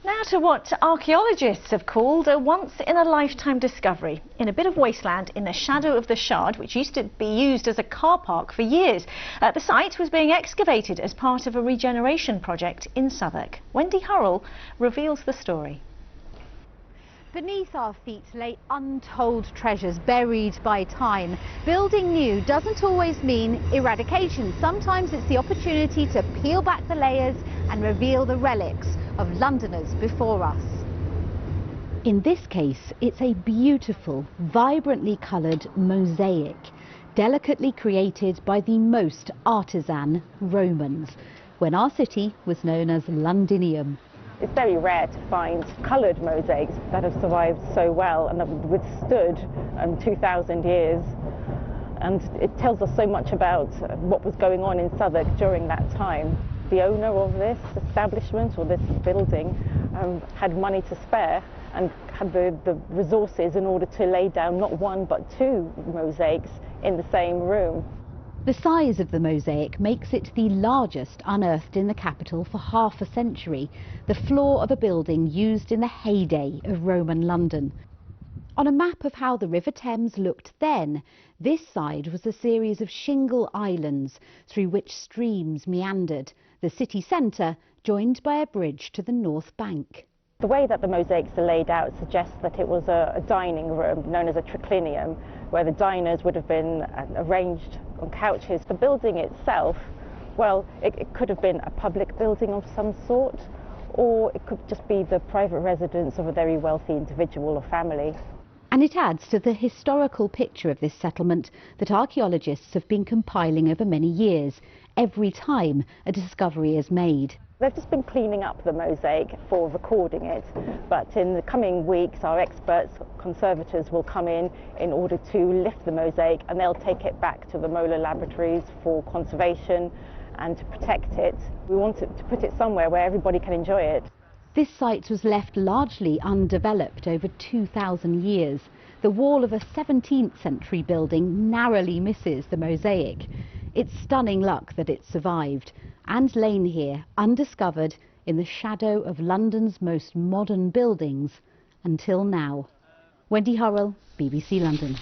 Now to what archaeologists have called a once-in-a-lifetime discovery in a bit of wasteland in the shadow of the Shard, which used to be used as a car park for years. The site was being excavated as part of a regeneration project in Southwark. Wendy Hurrell reveals the story. Beneath our feet lay untold treasures buried by time. Building new doesn't always mean eradication. Sometimes it's the opportunity to peel back the layers and reveal the relics of Londoners before us. In this case, it's a beautiful, vibrantly coloured mosaic, delicately created by the most artisan Romans, when our city was known as Londinium. It's very rare to find coloured mosaics that have survived so well and have withstood 2,000 years. And it tells us so much about what was going on in Southwark during that time. The owner of this establishment or this building had money to spare and had the resources in order to lay down not one but two mosaics in the same room. The size of the mosaic makes it the largest unearthed in the capital for half a century, the floor of a building used in the heyday of Roman London. On a map of how the River Thames looked then, this side was a series of shingle islands through which streams meandered, the city centre joined by a bridge to the north bank. The way that the mosaics are laid out suggests that it was a dining room known as a triclinium, where the diners would have been arranged on couches. The building itself, well, it could have been a public building of some sort, or it could just be the private residence of a very wealthy individual or family. And it adds to the historical picture of this settlement that archaeologists have been compiling over many years, every time a discovery is made. They've just been cleaning up the mosaic for recording it, but in the coming weeks our experts, conservators, will come in order to lift the mosaic, and they'll take it back to the molar laboratories for conservation and to protect it. We want to put it somewhere where everybody can enjoy it. This site was left largely undeveloped over 2,000 years. The wall of a 17th century building narrowly misses the mosaic. It's stunning luck that it survived and lain here undiscovered in the shadow of London's most modern buildings until now. Wendy Hurrell, BBC London.